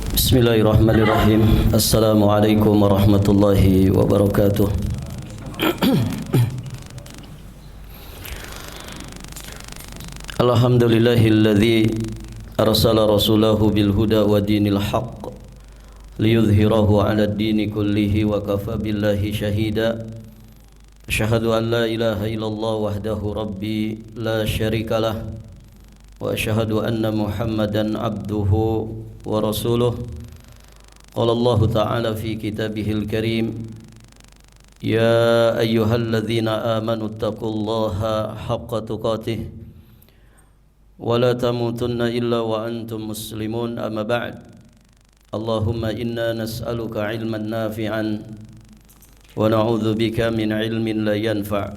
Bismillahirrahmanirrahim. Assalamualaikum warahmatullahi wabarakatuh. Alhamdulillahilladzi arsala rasulahu bil huda wa dinil haqq liyudhhirahu 'ala ad-dini kullihi wa kafa billahi shahida. Asyhadu an la ilaha illallah wahdahu rabbi la syarikalah wa asyhadu anna Muhammadan abduhu wa rasuluh. Qala Allah ta'ala fi kitabihil karim, ya ayyuhalladzina amanu taqullaha haqqa tuqatih wa la tamutunna illa wa antum muslimun, amma ba'd. Allahumma inna nas'aluka ilman nafi'an wa na'udzu bika min ilmin la yanfa'.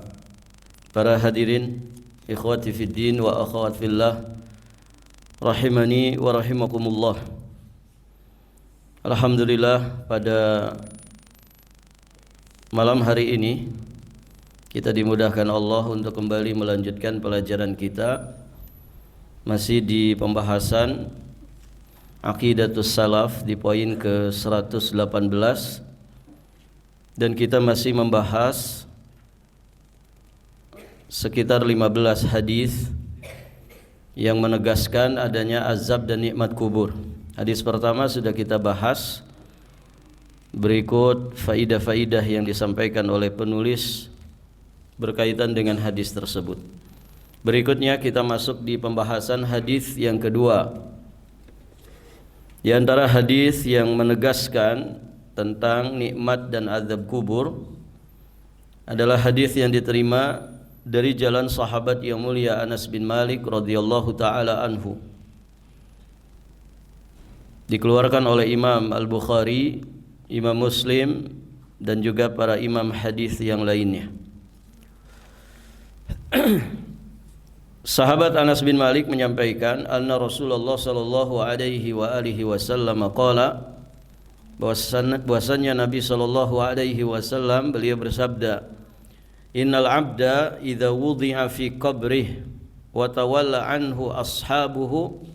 Para hadirin, ikhwati fid din wa akhwat fillah, rahimani wa rahimakumullah. Alhamdulillah, pada malam hari ini kita dimudahkan Allah untuk kembali melanjutkan pelajaran kita, masih di pembahasan Aqidatus Salaf di poin ke-118, dan kita masih membahas sekitar 15 hadis yang menegaskan adanya azab dan nikmat kubur. Hadis pertama sudah kita bahas. Berikut faidah-faidah yang disampaikan oleh penulis berkaitan dengan hadis tersebut. Berikutnya kita masuk di pembahasan hadis yang kedua. Di antara hadis yang menegaskan tentang nikmat dan azab kubur adalah hadis yang diterima dari jalan sahabat yang mulia Anas bin Malik radhiyallahu taala anhu. Dikeluarkan oleh Imam Al-Bukhari, Imam Muslim, dan juga para imam hadis yang lainnya. Sahabat Anas bin Malik menyampaikan, anna Rasulullah sallallahu alaihi wa alihi wasallam qala, bahwasannya Nabi sallallahu alaihi wasallam beliau bersabda, innal abda idza wudi'a fi qabrih wa tawalla anhu ashabuhu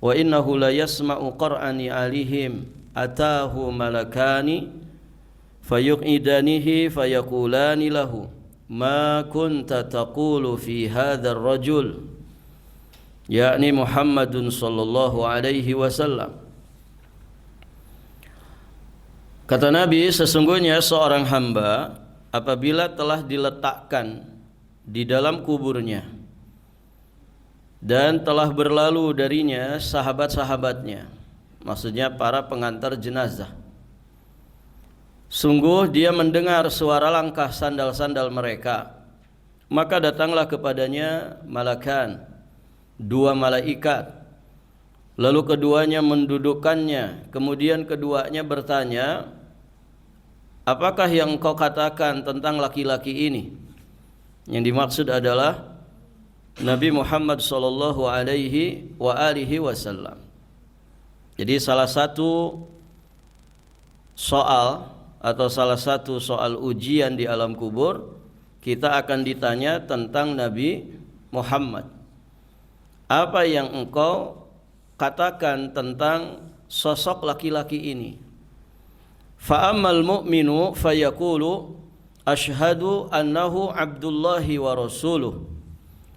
wa innahu la yasma'u qur'ani alihim atahu malakani fayuqidanihi fayaqulani lahu ma kunta taqulu fi hadzal rajul, yakni Muhammadun sallallahu alaihi wasallam. Kata Nabi, sesungguhnya seorang hamba apabila telah diletakkan di dalam kuburnya dan telah berlalu darinya sahabat-sahabatnya, maksudnya para pengantar jenazah, sungguh dia mendengar suara langkah sandal-sandal mereka, maka datanglah kepadanya malakan, dua malaikat, lalu keduanya mendudukkannya, kemudian keduanya bertanya, apakah yang engkau katakan tentang laki-laki ini? Yang dimaksud adalah Nabi Muhammad sallallahu alaihi wa alihi wasallam. Jadi salah satu soal atau salah satu soal ujian di alam kubur, kita akan ditanya tentang Nabi Muhammad. Apa yang engkau katakan tentang sosok laki-laki ini? Fa ammal mu'minu fayaqulu asyhadu annahu abdullahi wa rasuluh.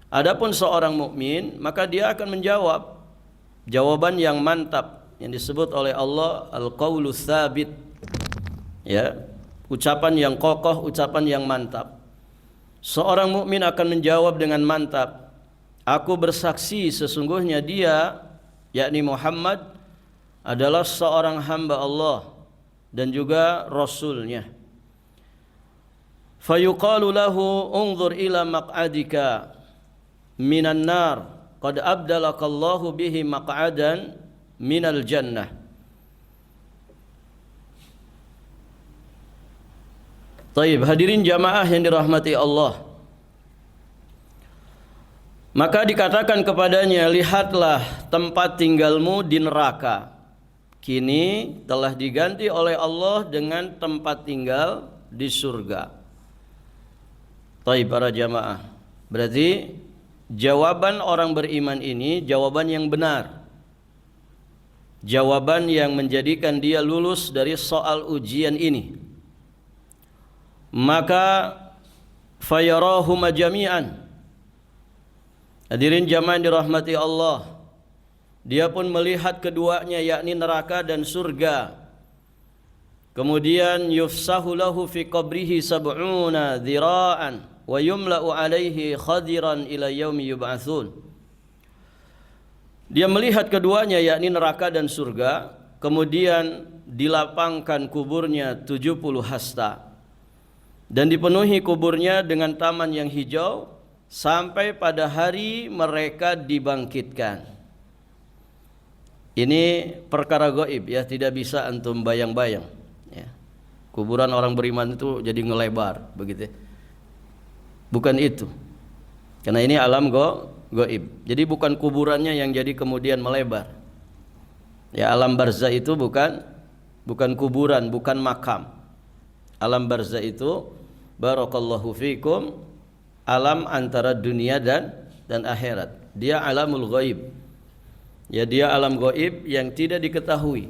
Adapun seorang mukmin, maka dia akan menjawab jawaban yang mantap yang disebut oleh Allah al-qaulu tsabit, ya, ucapan yang kokoh, ucapan yang mantap. Seorang mukmin akan menjawab dengan mantap, aku bersaksi sesungguhnya dia, yakni Muhammad, adalah seorang hamba Allah dan juga Rasulnya. Fayuqalu lahu unzur ila maq'adika minan nar qad abdalakallahu bihi maq'adan minal jannah. Taib, hadirin jamaah yang dirahmati Allah, maka dikatakan kepadanya, lihatlah tempat tinggalmu di neraka kini telah diganti oleh Allah dengan tempat tinggal di surga. Taib para jamaah, berarti jawaban orang beriman ini jawaban yang benar. jawaban yang menjadikan dia lulus dari soal ujian ini. Maka fayarahuma jami'an. Hadirin jamaah dirahmati Allah, dia pun melihat keduanya, yakni neraka dan surga. Kemudian yufsahu lahu fi qabrihi sab'una dhira'an wa yumla'u alaihi khadiran ila yaumi yub'atsun. Dia melihat keduanya, yakni neraka dan surga, kemudian dilapangkan kuburnya 70 hasta dan dipenuhi kuburnya dengan taman yang hijau sampai pada hari mereka dibangkitkan. Ini perkara gaib ya, tidak bisa antum bayang-bayang ya. Kuburan orang beriman itu jadi ngelebar begitu. Bukan itu. Karena ini alam gaib. Jadi bukan kuburannya yang jadi kemudian melebar. Ya, alam barzah itu bukan kuburan, bukan makam. Alam barzah itu barakallahu fikum, alam antara dunia dan akhirat. Dia alamul ghaib. Ya, dia alam gaib yang tidak diketahui.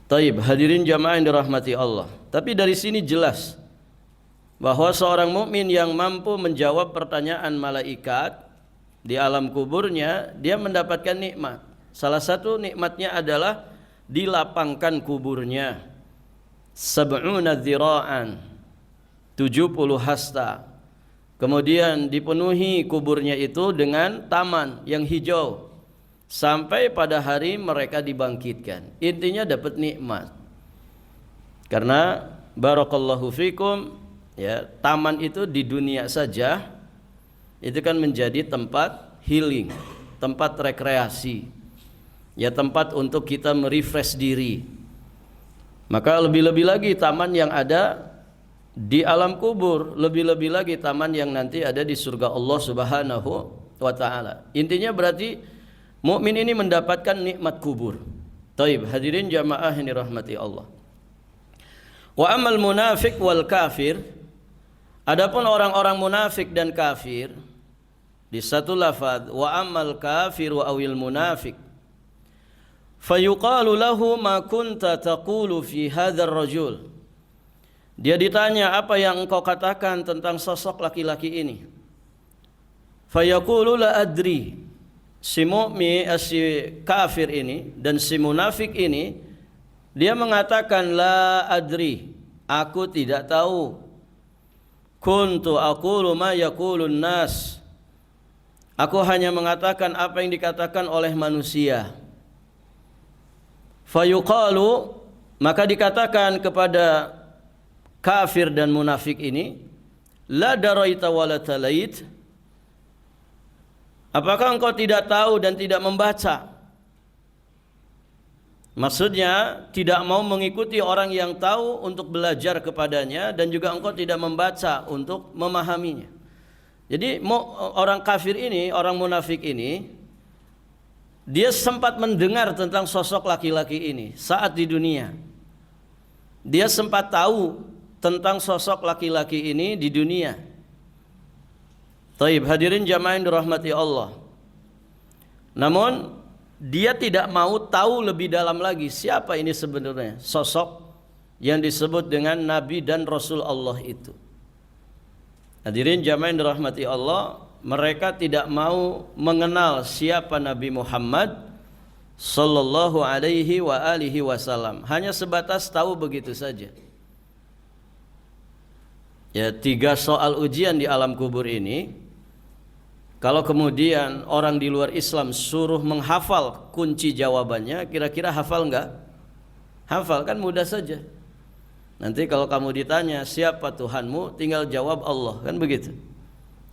Taib, hadirin jamaah yang dirahmati Allah. Tapi dari sini jelas bahwa seorang mukmin yang mampu menjawab pertanyaan malaikat di alam kuburnya, dia mendapatkan nikmat. Salah satu nikmatnya adalah dilapangkan kuburnya sab'una dhira'an, 70 hasta. Kemudian dipenuhi kuburnya itu dengan taman yang hijau sampai pada hari mereka dibangkitkan. Intinya dapat nikmat. Karena barakallahu fikum ya, taman itu di dunia saja itu kan menjadi tempat healing, tempat rekreasi. Ya, tempat untuk kita merefresh diri. Maka lebih-lebih lagi taman yang ada di alam kubur, lebih-lebih lagi taman yang nanti ada di surga Allah Subhanahu wa taala. Intinya berarti mukmin ini mendapatkan nikmat kubur. Taib, hadirin jamaah yang dirahmati Allah. Wa amal munafiq wal kafir, adapun orang-orang munafik dan kafir, di satu lafaz wa amal kafir wa awil munafik, fayuqalu lahu ma kunta taqulu fi hadzal rajul. Dia ditanya, apa yang engkau katakan tentang sosok laki-laki ini? Fayaqulu la adri. Si mu'min, si kafir ini dan si munafik ini, dia mengatakan la adri, aku tidak tahu. Kuntu aqulu ma yaqulun nas, aku hanya mengatakan apa yang dikatakan oleh manusia. Fayuqalu, maka dikatakan kepada kafir dan munafik ini, la daraita wa la talait, apakah engkau tidak tahu dan tidak membaca? Maksudnya tidak mau mengikuti orang yang tahu untuk belajar kepadanya, dan juga engkau tidak membaca untuk memahaminya. Jadi orang kafir ini, orang munafik ini, dia sempat mendengar tentang sosok laki-laki ini saat di dunia. Dia sempat tahu tentang sosok laki-laki ini di dunia. Taib, hadirin jamaah yang dirahmati Allah. Namun dia tidak mau tahu lebih dalam lagi siapa ini sebenarnya sosok yang disebut dengan Nabi dan Rasul Allah itu. Hadirin jamaah yang dirahmati Allah, mereka tidak mau mengenal siapa Nabi Muhammad sallallahu alaihi wa alihi wasallam. Hanya sebatas tahu begitu saja. Ya, 3 soal ujian di alam kubur ini, kalau kemudian orang di luar Islam suruh menghafal kunci jawabannya, kira-kira hafal enggak? Hafal, kan mudah saja. Nanti kalau kamu ditanya siapa Tuhanmu, tinggal jawab Allah, kan begitu.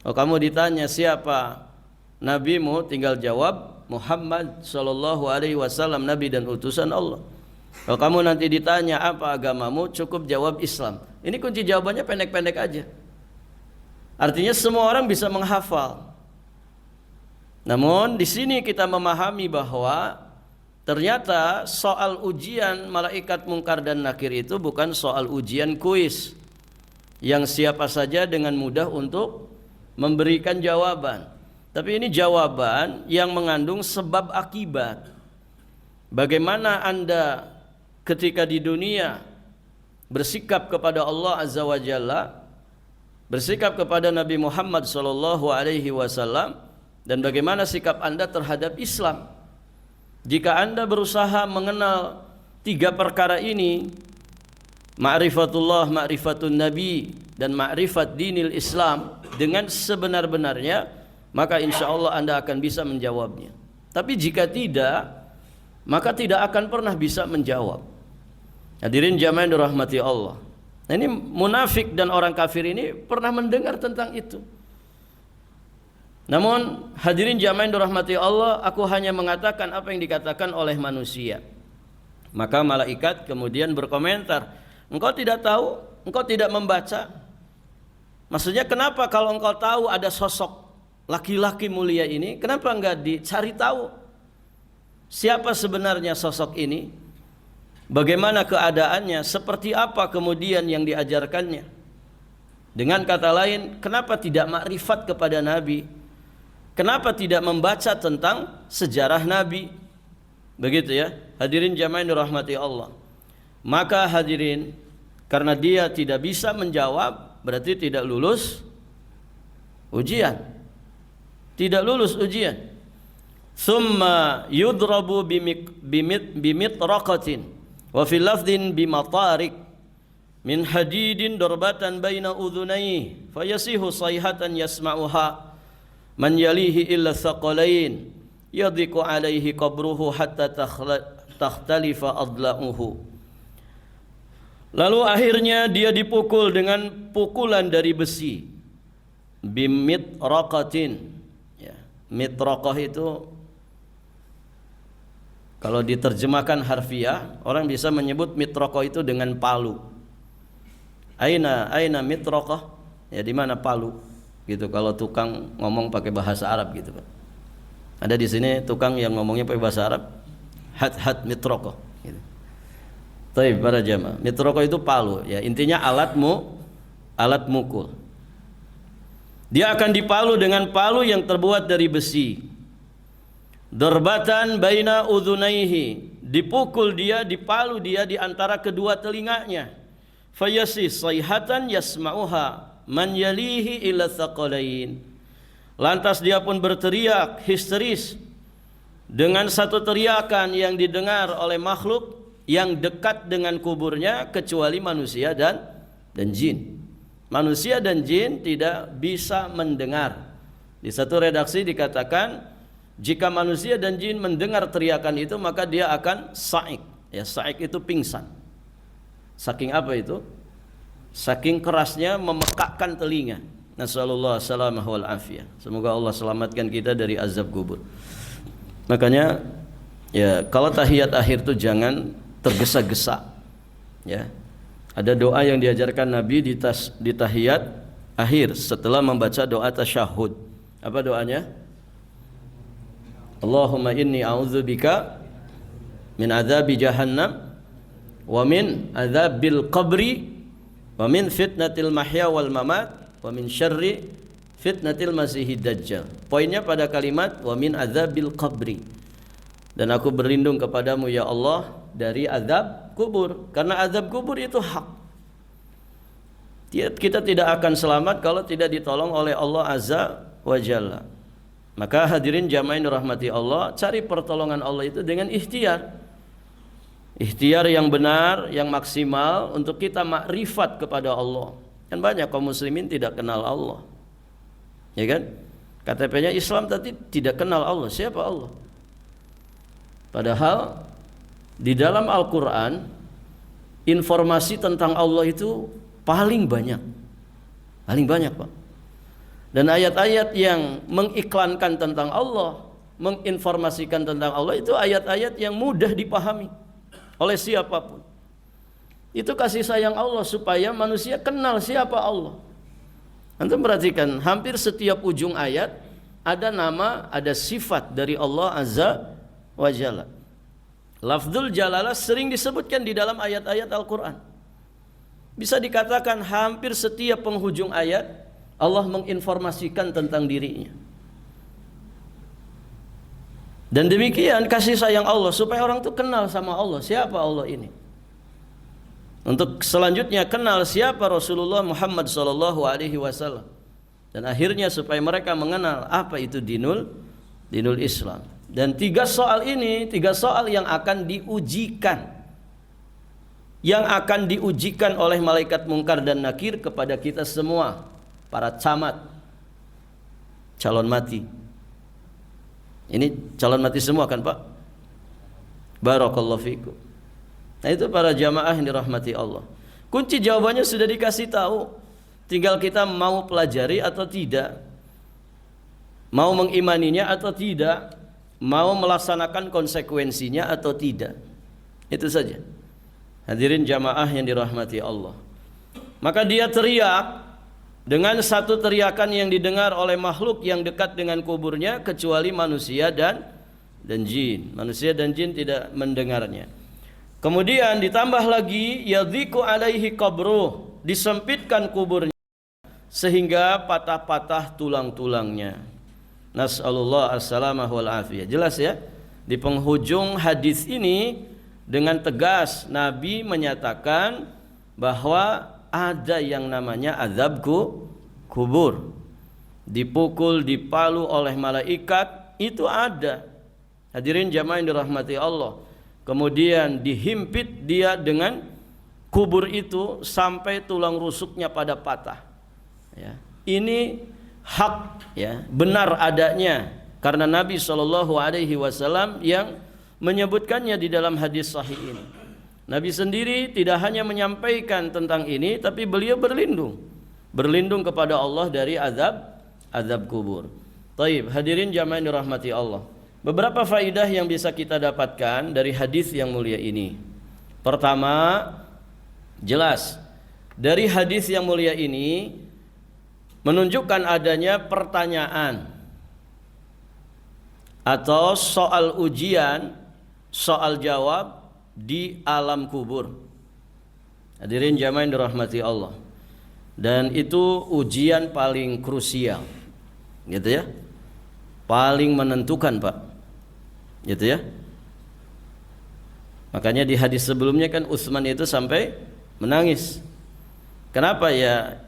Kalau kamu ditanya siapa nabimu, tinggal jawab Muhammad sallallahu alaihi wasallam, nabi dan utusan Allah. Kalau kamu nanti ditanya apa agamamu, cukup jawab Islam. Ini kunci jawabannya pendek-pendek aja. Artinya semua orang bisa menghafal. Namun di sini kita memahami bahwa ternyata soal ujian malaikat mungkar dan nakir itu bukan soal ujian kuis yang siapa saja dengan mudah untuk memberikan jawaban. Tapi ini jawaban yang mengandung sebab akibat. bagaimana Anda ketika di dunia bersikap kepada Allah Azza wa Jalla, bersikap kepada Nabi Muhammad sallallahu alaihi wasallam, dan bagaimana sikap Anda terhadap Islam. Jika Anda berusaha mengenal 3 perkara ini, ma'rifatullah, ma'rifatun nabi, dan ma'rifat dinil Islam dengan sebenar-benarnya, maka insya Allah Anda akan bisa menjawabnya. Tapi jika tidak, maka tidak akan pernah bisa menjawab. Hadirin jamaah yang dirahmati Allah. Nah, ini munafik dan orang kafir ini pernah mendengar tentang itu. Namun hadirin jamaah yang dirahmati Allah, aku hanya mengatakan apa yang dikatakan oleh manusia. Maka malaikat kemudian berkomentar, engkau tidak tahu, engkau tidak membaca. Maksudnya kenapa kalau engkau tahu ada sosok laki-laki mulia ini, kenapa enggak dicari tahu siapa sebenarnya sosok ini, bagaimana keadaannya, seperti apa kemudian yang diajarkannya. Dengan kata lain, kenapa tidak makrifat kepada Nabi, kenapa tidak membaca tentang sejarah Nabi. Begitu ya, hadirin jamaah yang dirahmati Allah. Maka hadirin, karena dia tidak bisa menjawab, berarti tidak lulus ujian. Tidak lulus ujian. Thumma yudrabu bimitraqatin wa fil lafdhin bimatarik min hadidin darbatan baina udhunayhi fayasihu sayhatan yasma'uha man yalihi illa thaqalain yadhiqu alaihi qabruhu hatta takhtalifa adla'uhu. Lalu akhirnya dia dipukul dengan pukulan dari besi, bimitraqatin. Ya, mitraqah itu kalau diterjemahkan harfiah, orang bisa menyebut mitraqah itu dengan palu. Aina mitraqah? Ya, di mana palu? Gitu kalau tukang ngomong pakai bahasa Arab gitu, Pak. Ada di sini tukang yang ngomongnya pakai bahasa Arab. Hat mitraqah gitu. Baik, para jamaah, mitraqah itu palu, ya, intinya alat mukul. Dia akan dipalu dengan palu yang terbuat dari besi. Darbatan baina udhunaihi, dipukul dia, dipalu dia di antara kedua telinganya. Fayasi sayhatan yasma'uha man yalihi ila thaqalain. Lantas dia pun berteriak histeris dengan satu teriakan yang didengar oleh makhluk yang dekat dengan kuburnya kecuali manusia dan jin. Manusia dan jin tidak bisa mendengar. Di satu redaksi dikatakan jika manusia dan jin mendengar teriakan itu maka dia akan sa'ik. Ya, sa'ik itu pingsan. Saking apa itu? Saking kerasnya memekakkan telinga. Nasallallahu salamah wal afiyah. Semoga Allah selamatkan kita dari azab kubur. Makanya ya, kalau tahiyat akhir itu jangan tergesa-gesa. Ya. Ada doa yang diajarkan Nabi di tahiyat akhir setelah membaca doa tasyahud. Apa doanya? Allahumma inni a'udzubika min adzabi jahannam wa min adzabil qabri wa min fitnatil mahya wal mamat wa min syarri fitnatil masihid dajjal. Poinnya pada kalimat wa min adzabil qabri. Dan aku berlindung kepadamu ya Allah dari azab kubur, karena azab kubur itu hak. Kita tidak akan selamat kalau tidak ditolong oleh Allah Azza wa Jalla. Maka hadirin jamaah yang dirahmati Allah, cari pertolongan Allah itu dengan ikhtiar. Ikhtiar yang benar, yang maksimal untuk kita makrifat kepada Allah. Kan banyak kaum muslimin tidak kenal Allah. Ya kan? KTP-nya Islam tapi tidak kenal Allah. Siapa Allah? Padahal di dalam Al-Quran informasi tentang Allah itu paling banyak. Paling banyak, Pak. Dan ayat-ayat yang mengiklankan tentang Allah, menginformasikan tentang Allah itu ayat-ayat yang mudah dipahami oleh siapapun. Itu kasih sayang Allah supaya manusia kenal siapa Allah. Antum perhatikan, hampir setiap ujung ayat ada nama, ada sifat dari Allah Azza wa Jalla. Lafzul jalalah sering disebutkan di dalam ayat-ayat Al-Quran. Bisa dikatakan hampir setiap penghujung ayat Allah menginformasikan tentang dirinya. Dan demikian kasih sayang Allah supaya orang itu kenal sama Allah, siapa Allah ini. Untuk selanjutnya kenal siapa Rasulullah Muhammad sallallahu alaihi wasallam. Dan akhirnya supaya mereka mengenal apa itu dinul Islam. Dan tiga soal ini, tiga soal yang akan diujikan. Yang akan diujikan oleh malaikat mungkar dan nakir kepada kita semua, para camat, calon mati. Ini calon mati semua kan Pak? Barakallahu fikum. Nah itu para jamaah yang dirahmati Allah. Kunci jawabannya sudah dikasih tahu. Tinggal kita mau pelajari atau tidak, mau mengimaninya atau tidak, mau melaksanakan konsekuensinya atau tidak. Itu saja. Hadirin jamaah yang dirahmati Allah. Maka dia teriak dengan satu teriakan yang didengar oleh makhluk yang dekat dengan kuburnya kecuali manusia dan jin. Manusia dan jin tidak mendengarnya. Kemudian ditambah lagi yadhiqu alaihi qabruh, disempitkan kuburnya sehingga patah-patah tulang-tulangnya. Nas'alullah as-salamah wal afiyah. Jelas ya? Di penghujung hadis ini dengan tegas Nabi menyatakan bahwa ada yang namanya azab kubur. Dipukul, dipalu oleh malaikat, itu ada. Hadirin jamaah yang dirahmati Allah. Kemudian dihimpit dia dengan kubur itu sampai tulang rusuknya pada patah. Ya. Ini hak, ya, benar adanya karena Nabi SAW yang menyebutkannya di dalam hadis sahih ini. Nabi sendiri tidak hanya menyampaikan tentang ini, tapi beliau berlindung kepada Allah dari azab kubur. Taib, hadirin jamaah yang dirahmati Allah. Beberapa faidah yang bisa kita dapatkan dari hadis yang mulia ini. Pertama, jelas dari hadis yang mulia ini menunjukkan adanya pertanyaan atau soal ujian, soal jawab di alam kubur. Hadirin jamaah yang dirahmati Allah. Dan itu ujian paling krusial, gitu ya, paling menentukan Pak, gitu ya. Makanya di hadis sebelumnya kan Utsman itu sampai menangis. Kenapa ya?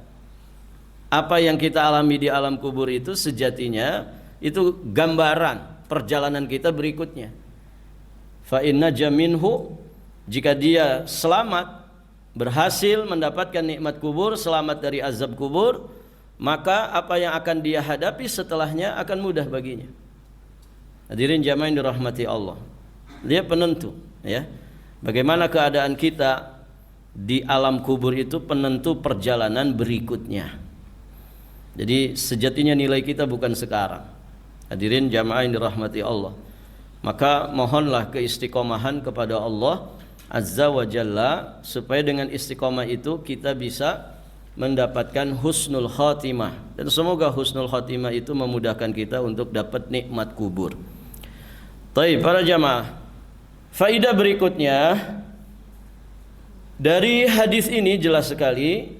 Apa yang kita alami di alam kubur itu sejatinya itu gambaran perjalanan kita berikutnya. Fa inna jaminhu, jika dia selamat, berhasil mendapatkan nikmat kubur, selamat dari azab kubur, maka apa yang akan dia hadapi setelahnya akan mudah baginya. Hadirin jamaah yang dirahmati Allah. Dia penentu, ya. Bagaimana keadaan kita di alam kubur itu penentu perjalanan berikutnya. Jadi sejatinya nilai kita bukan sekarang. Hadirin jamaah yang dirahmati Allah. Maka mohonlah keistiqomahan kepada Allah Azza wa Jalla supaya dengan istiqomah itu kita bisa mendapatkan husnul khatimah, dan semoga husnul khatimah itu memudahkan kita untuk dapat nikmat kubur. Baik para jamaah, faidah berikutnya dari hadis ini jelas sekali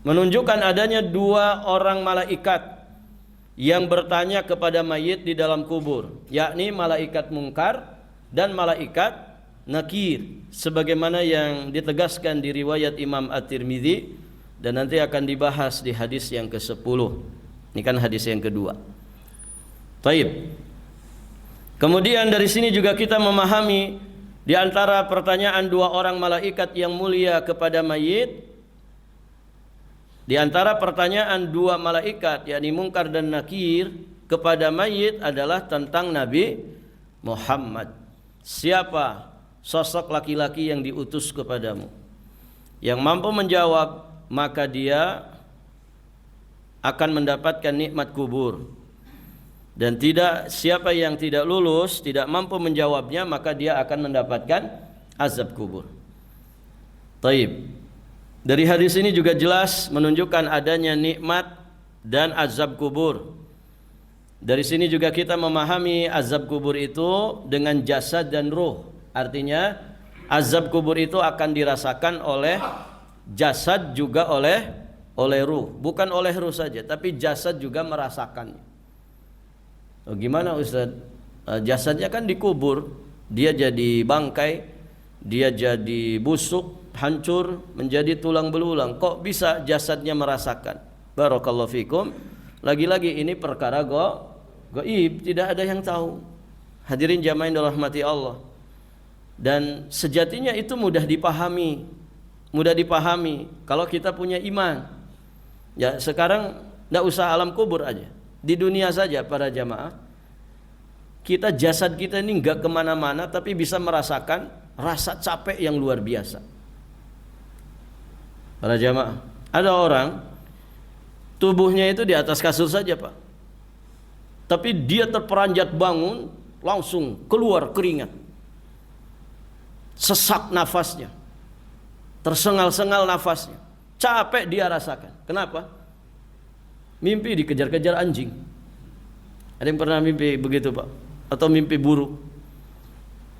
menunjukkan adanya dua orang malaikat yang bertanya kepada mayit di dalam kubur, yakni malaikat mungkar dan malaikat nakir, sebagaimana yang ditegaskan di riwayat Imam At-Tirmidzi dan nanti akan dibahas di hadis yang ke-10. Ini kan hadis yang kedua. Taib. Kemudian dari sini juga kita memahami di antara pertanyaan dua orang malaikat yang mulia kepada mayit, di antara pertanyaan dua malaikat yakni Munkar dan Nakir kepada mayit adalah tentang Nabi Muhammad. Siapa sosok laki-laki yang diutus kepadamu? Yang mampu menjawab, maka dia akan mendapatkan nikmat kubur. Dan siapa yang tidak lulus, tidak mampu menjawabnya, maka dia akan mendapatkan azab kubur. Taib. Dari hadis ini juga jelas menunjukkan adanya nikmat dan azab kubur. Dari sini juga kita memahami azab kubur itu dengan jasad dan ruh. Artinya azab kubur itu akan dirasakan oleh jasad juga oleh ruh. Bukan oleh ruh saja, tapi jasad juga merasakannya. Oh, gimana Ustaz? jasadnya kan dikubur, dia jadi bangkai, dia jadi busuk, hancur, menjadi tulang belulang. Kok bisa jasadnya merasakan? Barakallahu fikum. Lagi-lagi ini perkara gaib, tidak ada yang tahu. Hadirin jamaah yang dirahmati Allah. Dan sejatinya itu mudah dipahami. Mudah dipahami kalau kita punya iman. Ya, sekarang tidak usah alam kubur aja. Di dunia saja para jamaah, kita jasad kita ini enggak kemana-mana, tapi bisa merasakan rasa capek yang luar biasa. Para jamaah, ada orang tubuhnya itu di atas kasur saja Pak, tapi dia terperanjat bangun, langsung keluar keringat, sesak nafasnya, tersengal-sengal nafasnya, capek dia rasakan. Kenapa? Mimpi dikejar-kejar anjing. Ada yang pernah mimpi begitu Pak? Atau mimpi buruk?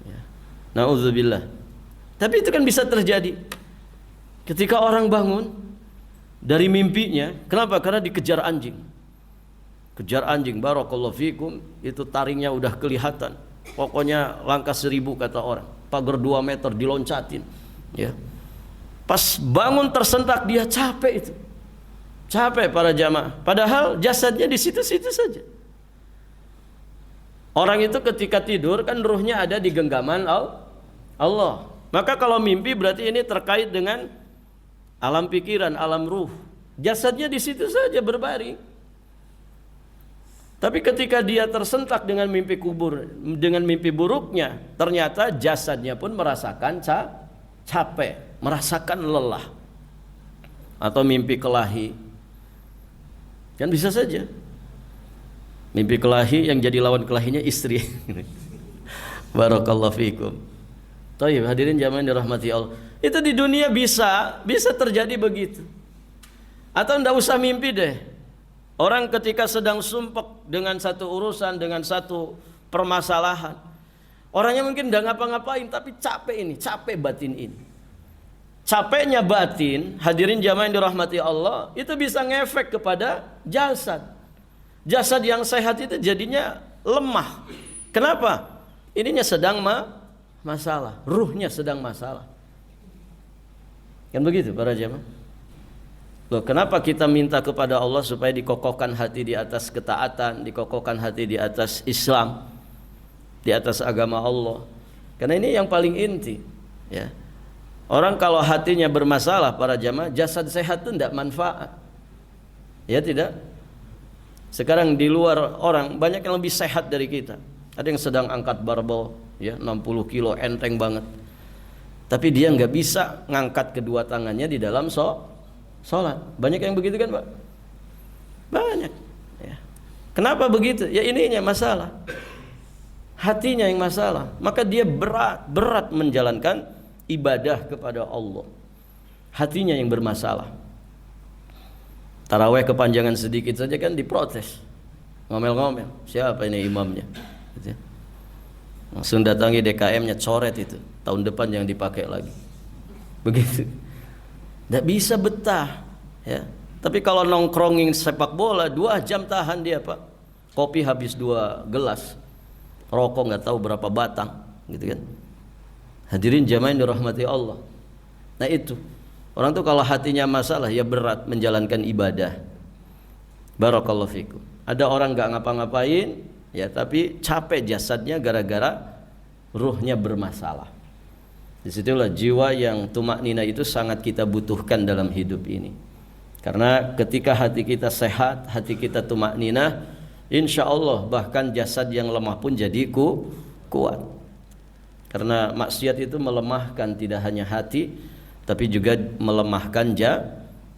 Ya. Na'udzubillah. Tapi itu kan bisa terjadi ketika orang bangun dari mimpinya. Kenapa? Karena dikejar anjing. Kejar anjing, barakallahu fikum, itu taringnya udah kelihatan. Pokoknya langkah 1000 kata orang. Pagar 2 meter diloncatin. Ya. Pas bangun tersentak dia capek itu. Capek para jamaah. Padahal jasadnya di situ-situ saja. Orang itu ketika tidur kan ruhnya ada di genggaman Allah. Maka kalau mimpi berarti ini terkait dengan alam pikiran, alam ruh. Jasadnya di situ saja berbaring. Tapi ketika dia tersentak dengan mimpi kubur, dengan mimpi buruknya, ternyata jasadnya pun merasakan capek, merasakan lelah. Atau mimpi kelahi. Kan bisa saja. Mimpi kelahi yang jadi lawan kelahinya istri. Barakallahu fikum. Thayyib, hadirin jamaah yang dirahmati Allah. Itu di dunia bisa terjadi begitu. Atau enggak usah mimpi deh. Orang ketika sedang sumpek dengan satu urusan, dengan satu permasalahan, orangnya mungkin enggak ngapa-ngapain, tapi capek ini, capek batin ini. Capeknya batin, hadirin jamaah yang dirahmati Allah, itu bisa ngefek kepada jasad. Jasad yang sehat itu jadinya lemah. Kenapa? Ininya sedang masalah, ruhnya sedang masalah. Kan begitu para jamaah? Loh, kenapa kita minta kepada Allah supaya dikokohkan hati di atas ketaatan, dikokohkan hati di atas Islam, di atas agama Allah? Karena ini yang paling inti, ya. Orang kalau hatinya bermasalah para jamaah, jasad sehat itu tidak manfaat. Ya tidak? Sekarang di luar orang banyak yang lebih sehat dari kita. Ada yang sedang angkat barbel, ya 60 kilo, enteng banget. Tapi dia nggak bisa ngangkat kedua tangannya di dalam sholat. Banyak yang begitu kan Pak? Banyak. Ya. Kenapa begitu? Ya ininya masalah. Hatinya yang masalah. Maka dia berat menjalankan ibadah kepada Allah. Hatinya yang bermasalah. Taraweh kepanjangan sedikit saja kan diprotes. Ngomel-ngomel. Siapa ini imamnya? Gitu. Langsung datangi DKM-nya, coret itu. Tahun depan yang dipakai lagi. Begitu. Tidak bisa betah, ya. Tapi kalau nongkrongin sepak bola 2 jam tahan dia Pak. Kopi habis 2 gelas, rokok nggak tahu berapa batang, gitu kan. Hadirin jamaah yang dirahmati Allah. Nah itu, orang tuh kalau hatinya masalah ya berat menjalankan ibadah. Barakallahu fikum. Ada orang nggak ngapa-ngapain, ya tapi capek jasadnya gara-gara ruhnya bermasalah. Disitulah jiwa yang tumaknina itu sangat kita butuhkan dalam hidup ini. Karena ketika hati kita sehat, hati kita tumaknina, insya Allah bahkan jasad yang lemah pun jadi kuat. Karena maksiat itu melemahkan tidak hanya hati, tapi juga melemahkan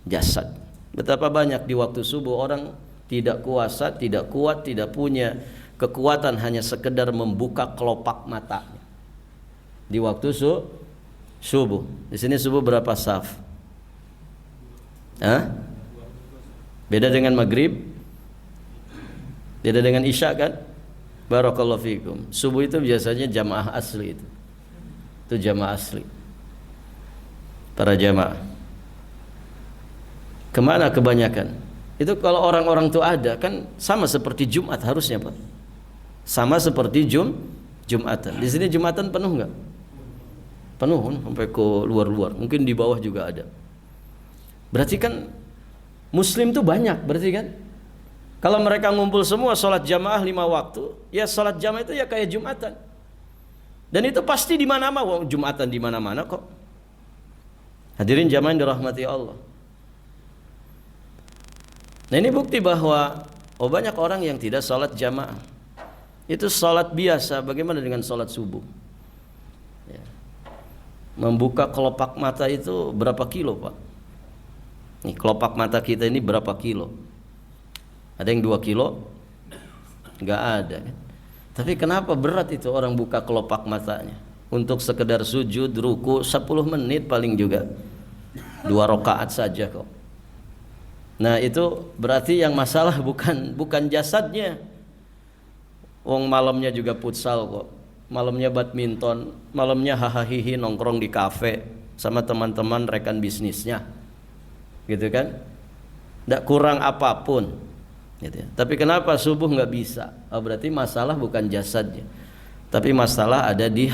jasad. Betapa banyak di waktu subuh orang tidak kuasa, tidak kuat, tidak punya kekuatan, hanya sekedar membuka kelopak matanya. Di waktu subuh. Di sini subuh berapa saf? Hah? Beda dengan maghrib? Beda dengan isya kan? Barakallahu fikum. Subuh itu biasanya jamaah asli itu. Itu jamaah asli. Para jamaah. Kemana kebanyakan? Itu kalau orang-orang itu ada kan sama seperti Jumat harusnya Pak. Sama seperti Jumatan. Di sini Jumatan penuh nggak? Penuh sampai ke luar-luar. Mungkin di bawah juga ada. Berarti kan Muslim tuh banyak, berarti kan? Kalau mereka ngumpul semua sholat jamaah 5 waktu, ya sholat jamaah itu ya kayak Jumatan. Dan itu pasti di mana-mana. Jumatan di mana-mana kok. Hadirin jamaah yang dirahmati Allah. Nah ini bukti bahwa banyak orang yang tidak sholat jamaah. Itu sholat biasa. Bagaimana dengan sholat subuh? Ya. Membuka kelopak mata itu berapa kilo, Pak? Nih kelopak mata kita ini berapa kilo? Ada yang 2 kilo? Nggak ada kan? Tapi kenapa berat itu orang buka kelopak matanya? Untuk sekedar sujud, ruku 10 menit paling juga 2 rakaat saja kok. Nah itu berarti yang masalah bukan jasadnya. Wong malamnya juga futsal kok, malamnya badminton, malamnya hahaha nongkrong di kafe sama teman-teman rekan bisnisnya, gitu kan? Tidak kurang apapun, gitu ya. Tapi kenapa subuh nggak bisa? Berarti masalah bukan jasadnya, tapi masalah ada di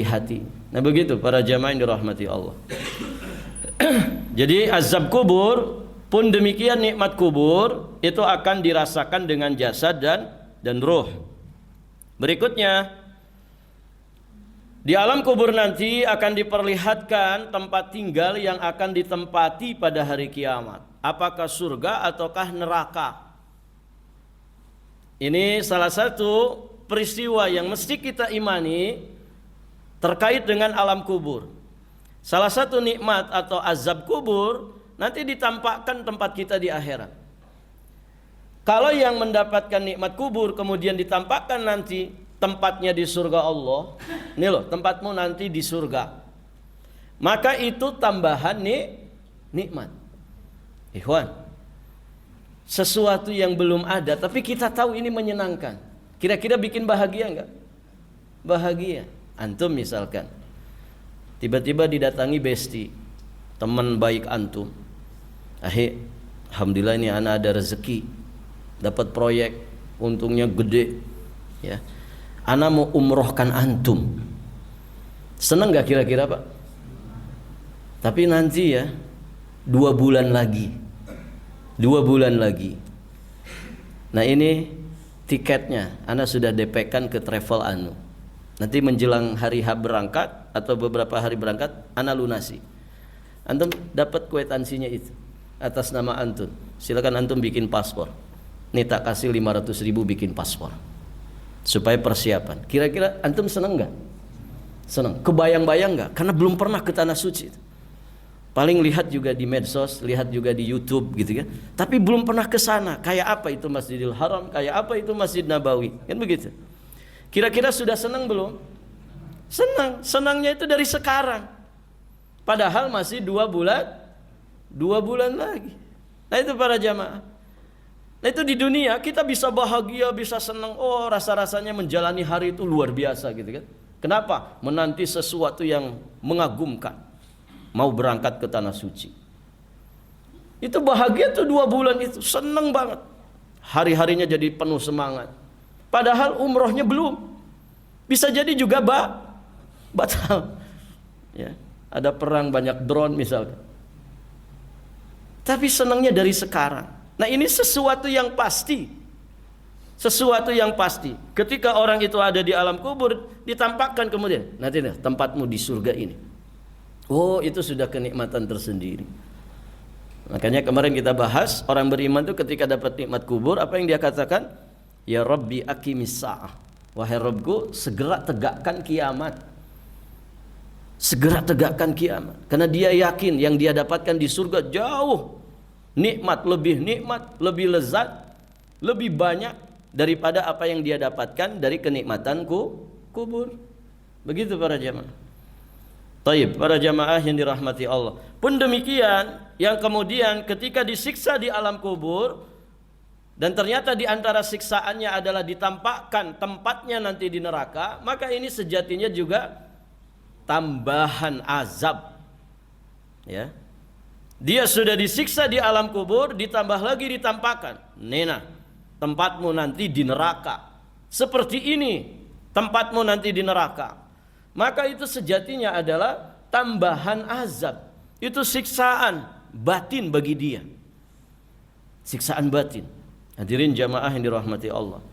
hati. Nah begitu para jamaah yang dirahmati Allah. Jadi azab kubur pun demikian, nikmat kubur itu akan dirasakan dengan jasad dan ruh. Berikutnya, di alam kubur nanti akan diperlihatkan tempat tinggal yang akan ditempati pada hari kiamat. Apakah surga ataukah neraka? Ini salah satu peristiwa yang mesti kita imani terkait dengan alam kubur. Salah satu nikmat atau azab kubur nanti ditampakkan tempat kita di akhirat. Kalau yang mendapatkan nikmat kubur kemudian ditampakkan nanti tempatnya di surga Allah, ini loh tempatmu nanti di surga, maka itu tambahan nikmat. Ikhwan, sesuatu yang belum ada tapi kita tahu ini menyenangkan, kira-kira bikin bahagia enggak? Bahagia. Antum misalkan tiba-tiba didatangi besti, teman baik antum, alhamdulillah ini anak ada rezeki, dapat proyek, untungnya gede, ya. Ana mau umrohkan antum. Seneng gak kira-kira Pak? Tapi nanti ya 2 bulan lagi. Nah ini tiketnya Ana sudah DP-kan ke travel anu. Nanti menjelang hari H berangkat atau beberapa hari berangkat Ana lunasi. Antum dapat kwitansinya itu atas nama antum. Silakan antum bikin paspor. Nih tak kasih 500.000 bikin paspor supaya persiapan. Kira-kira antum seneng nggak? Seneng. Kebayang-bayang nggak? Karena belum pernah ke tanah suci. Paling lihat juga di medsos, lihat juga di YouTube gitu kan. Tapi belum pernah ke sana. Kayak apa itu Masjidil Haram? Kayak apa itu Masjid Nabawi? Kan begitu. Kira-kira sudah seneng belum? Senang. Senangnya itu dari sekarang. Padahal masih 2 bulan lagi. Nah itu para jamaah. Nah itu di dunia kita bisa bahagia, bisa senang. Oh rasa-rasanya menjalani hari itu luar biasa gitu kan. Kenapa? Menanti sesuatu yang mengagumkan. Mau berangkat ke tanah suci. Itu bahagia tuh 2 bulan itu. Senang banget. Hari-harinya jadi penuh semangat. Padahal umrohnya belum. Bisa jadi juga batal. Ya, ada perang banyak drone misalnya. Tapi senangnya dari sekarang. Nah ini sesuatu yang pasti. Sesuatu yang pasti. Ketika orang itu ada di alam kubur, ditampakkan kemudian, nanti nih tempatmu di surga ini. Oh itu sudah kenikmatan tersendiri. Makanya kemarin kita bahas, orang beriman itu ketika dapat nikmat kubur, apa yang dia katakan? Ya Rabbi aqimis sa'ah. Wahai Rabbku, segera tegakkan kiamat. Segera tegakkan kiamat. Karena dia yakin yang dia dapatkan di surga jauh nikmat, lebih lezat, lebih banyak daripada apa yang dia dapatkan dari kenikmatan kubur. Begitu para jamaah. Taib, para jamaah yang dirahmati Allah. Pun demikian, yang kemudian ketika disiksa di alam kubur dan ternyata di antara siksaannya adalah ditampakkan tempatnya nanti di neraka, maka ini sejatinya juga tambahan azab. Ya. Dia sudah disiksa di alam kubur, ditambah lagi ditampakkan, Nena, tempatmu nanti di neraka. seperti ini tempatmu nanti di neraka, maka itu sejatinya adalah tambahan azab. Itu siksaan batin bagi dia. Siksaan batin. Hadirin jamaah yang dirahmati Allah.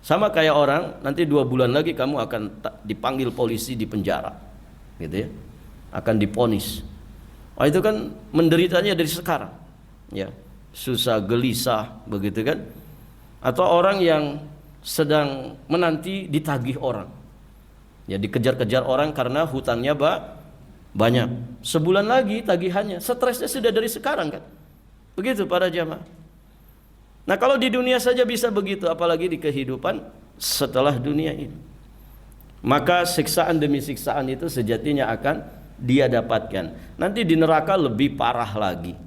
Sama kayak orang nanti 2 bulan lagi kamu akan dipanggil polisi di penjara, gitu ya, akan diponis. Oh, itu kan menderitanya dari sekarang, ya, susah gelisah begitu kan. Atau orang yang sedang menanti ditagih orang, ya, dikejar-kejar orang karena hutangnya banyak. Sebulan lagi tagihannya, stresnya sudah dari sekarang kan. Begitu para jamaah. Nah, kalau di dunia saja bisa begitu, apalagi di kehidupan setelah dunia ini. Maka siksaan demi siksaan itu sejatinya akan dia dapatkan. Nanti di neraka lebih parah lagi.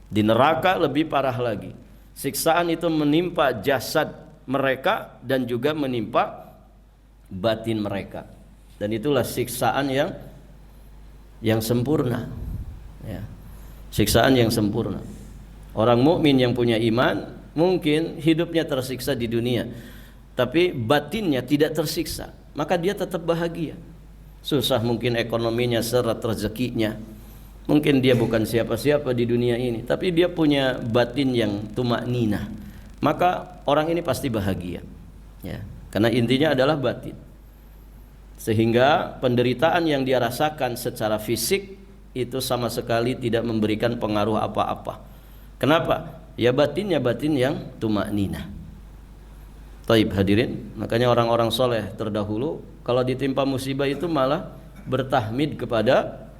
Di neraka lebih parah lagi. Siksaan itu menimpa jasad mereka dan juga menimpa batin mereka. Dan itulah siksaan yang sempurna, ya. Siksaan yang sempurna. Orang mukmin yang punya iman mungkin hidupnya tersiksa di dunia, tapi batinnya tidak tersiksa, maka dia tetap bahagia. Susah mungkin ekonominya, seret rezekinya, mungkin dia bukan siapa-siapa di dunia ini, tapi dia punya batin yang tumakninah, maka orang ini pasti bahagia, ya, karena intinya adalah batin. Sehingga penderitaan yang dia rasakan secara fisik itu sama sekali tidak memberikan pengaruh apa-apa. Kenapa? Ya batinnya batin yang tumakninah. Taib hadirin, makanya orang-orang soleh terdahulu kalau ditimpa musibah itu malah bertahmid kepada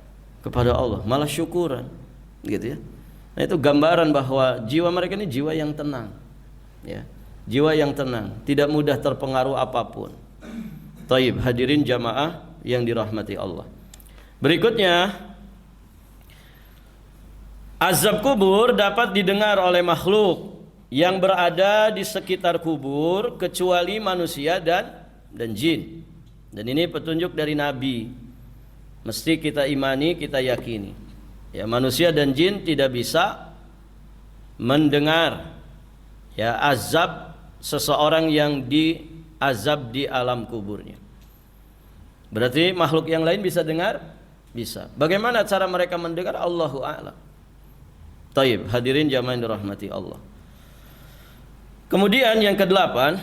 Allah, malah syukuran, gitu ya. Nah, itu gambaran bahwa jiwa mereka ini jiwa yang tenang, ya, jiwa yang tenang, tidak mudah terpengaruh apapun. Taib hadirin jamaah yang dirahmati Allah. Berikutnya, azab kubur dapat didengar oleh makhluk yang berada di sekitar kubur kecuali manusia dan jin. Dan ini petunjuk dari Nabi. Mesti kita imani, kita yakini. Ya, manusia dan jin tidak bisa mendengar, ya, azab seseorang yang diazab di alam kuburnya. Berarti makhluk yang lain bisa dengar? Bisa. Bagaimana cara mereka mendengar? Allahu a'lam. Taib, hadirin jamaah yang dirahmati Allah. Kemudian yang ke-8,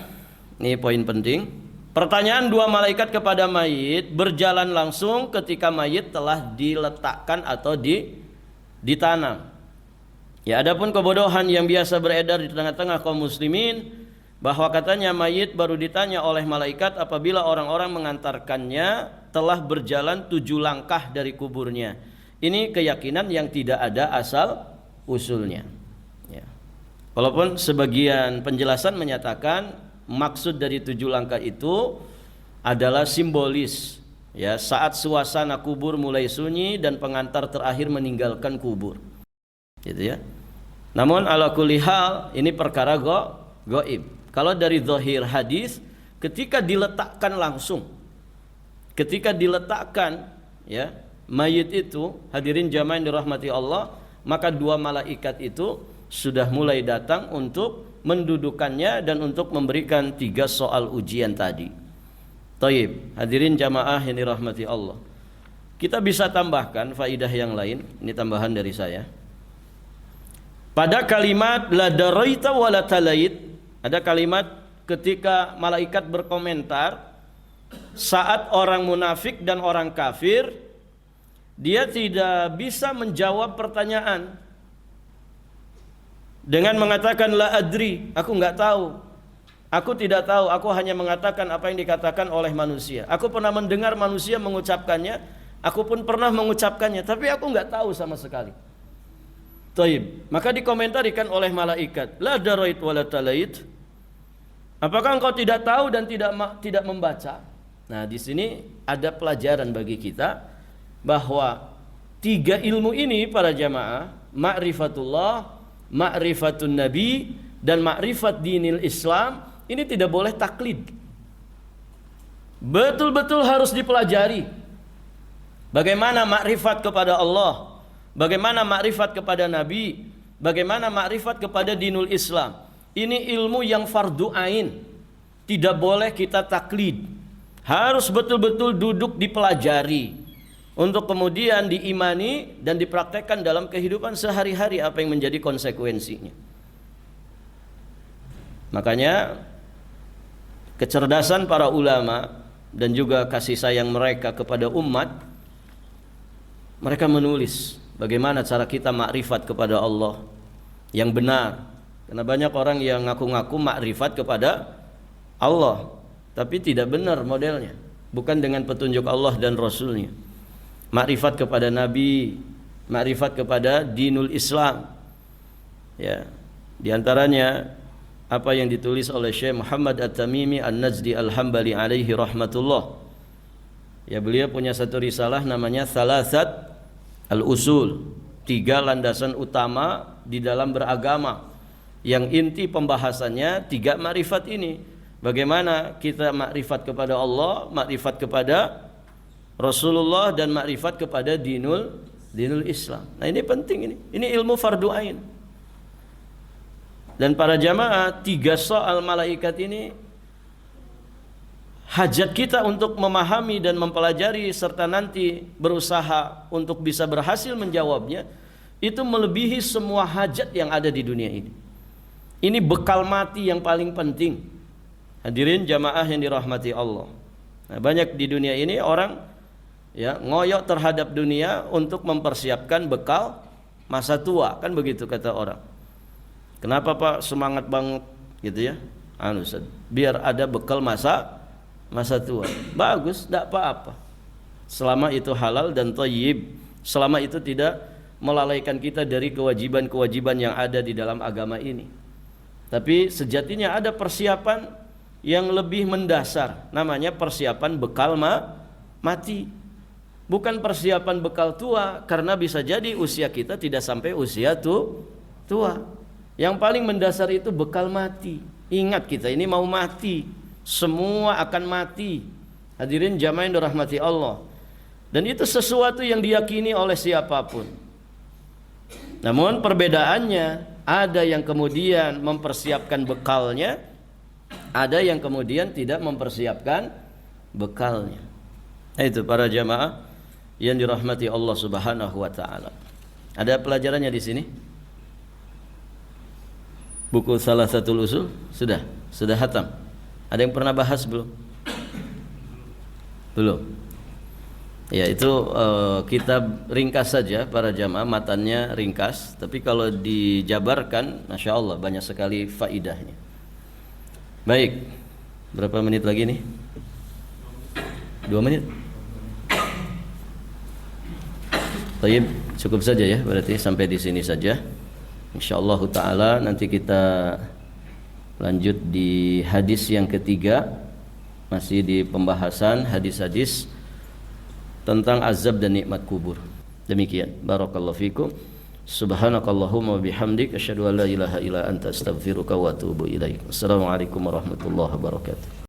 ini poin penting. Pertanyaan 2 malaikat kepada mayit berjalan langsung ketika mayit telah diletakkan atau ditanam. Ya, adapun kebodohan yang biasa beredar di tengah-tengah kaum muslimin bahwa katanya mayit baru ditanya oleh malaikat apabila orang-orang mengantarkannya telah berjalan 7 langkah dari kuburnya. Ini keyakinan yang tidak ada asal usulnya, ya. Walaupun sebagian penjelasan menyatakan maksud dari 7 langkah itu adalah simbolis, ya, saat suasana kubur mulai sunyi dan pengantar terakhir meninggalkan kubur, gitu ya. Namun ala kulli hal ini perkara gaib. Kalau dari zahir hadis, ketika diletakkan langsung, ketika diletakkan, ya, mayit itu, hadirin jamaah yang dirahmati Allah, maka 2 malaikat itu sudah mulai datang untuk mendudukannya dan untuk memberikan 3 soal ujian tadi. Taib, hadirin jamaah yang dirahmati Allah. Kita bisa tambahkan faidah yang lain, ini tambahan dari saya. Pada kalimat la daraita wa la talait, ada kalimat ketika malaikat berkomentar saat orang munafik dan orang kafir, dia tidak bisa menjawab pertanyaan dengan mengatakan la adri, aku enggak tahu, aku tidak tahu, aku hanya mengatakan apa yang dikatakan oleh manusia. Aku pernah mendengar manusia mengucapkannya, aku pun pernah mengucapkannya, tapi aku enggak tahu sama sekali. Taib, maka dikomentarikan oleh malaikat, la darait wa la talait. Apakah engkau tidak tahu dan tidak membaca? Nah, di sini ada pelajaran bagi kita bahwa 3 ilmu ini para jamaah, ma'rifatullah, ma'rifatun nabi, dan ma'rifat dinil Islam, ini tidak boleh taklid. Betul-betul harus dipelajari. Bagaimana ma'rifat kepada Allah, bagaimana ma'rifat kepada nabi, bagaimana ma'rifat kepada dinul Islam. Ini ilmu yang fardu ain. Tidak boleh kita taklid. Harus betul-betul duduk dipelajari untuk kemudian diimani dan dipraktekkan dalam kehidupan sehari-hari apa yang menjadi konsekuensinya. Makanya kecerdasan para ulama dan juga kasih sayang mereka kepada umat, mereka menulis bagaimana cara kita makrifat kepada Allah yang benar. Karena banyak orang yang ngaku-ngaku makrifat kepada Allah, tapi tidak benar modelnya, bukan dengan petunjuk Allah dan Rasulnya. Makrifat kepada Nabi, makrifat kepada dinul Islam. Ya, di antaranya apa yang ditulis oleh Syekh Muhammad At-Tamimi An-Najdi Al-Hambali alaihi rahmatullah. Ya, beliau punya satu risalah namanya Thalathat Al-Usul, 3 landasan utama di dalam beragama, yang inti pembahasannya 3 makrifat ini. Bagaimana kita makrifat kepada Allah, makrifat kepada Rasulullah, dan makrifat kepada dinul Islam. Nah, ini penting ini. Ini ilmu fardu ain. Dan para jamaah, 3 soal malaikat ini hajat kita untuk memahami dan mempelajari serta nanti berusaha untuk bisa berhasil menjawabnya, itu melebihi semua hajat yang ada di dunia ini. Ini bekal mati yang paling penting. Hadirin jamaah yang dirahmati Allah. Nah, banyak di dunia ini orang ya ngoyok terhadap dunia untuk mempersiapkan bekal masa tua, kan begitu kata orang. Kenapa Pak semangat banget gitu ya? Biar ada bekal masa tua. Bagus, tidak apa-apa. Selama itu halal dan thayyib, selama itu tidak melalaikan kita dari kewajiban-kewajiban yang ada di dalam agama ini. Tapi sejatinya ada persiapan yang lebih mendasar, namanya persiapan bekal mati. Bukan persiapan bekal tua, karena bisa jadi usia kita tidak sampai usia tua. Yang paling mendasar itu bekal mati. Ingat, kita ini mau mati, semua akan mati. Hadirin jamaah yang dirahmati Allah. Dan itu sesuatu yang diyakini oleh siapapun. Namun perbedaannya, ada yang kemudian mempersiapkan bekalnya, ada yang kemudian tidak mempersiapkan bekalnya. Nah, itu para jamaah yang dirahmati Allah Subhanahu wa taala. Ada pelajarannya di sini? Buku Thalathatul Usul sudah hatam. Ada yang pernah bahas belum? Belum. Ya, itu kitab ringkas saja para jamaah, matannya ringkas, tapi kalau dijabarkan, masya Allah banyak sekali faidahnya. Baik, berapa menit lagi nih? 2 menit. Baik, cukup saja ya, berarti sampai di sini saja. Insyaallah taala nanti kita lanjut di hadis yang ketiga, masih di pembahasan hadis-hadis tentang azab dan nikmat kubur. Demikian, barakallahu fikum. Subhanakallahumma bihamdik asyhadu an la ilaha illa anta astaghfiruka wa atubu ilaik. Assalamualaikum warahmatullahi wabarakatuh.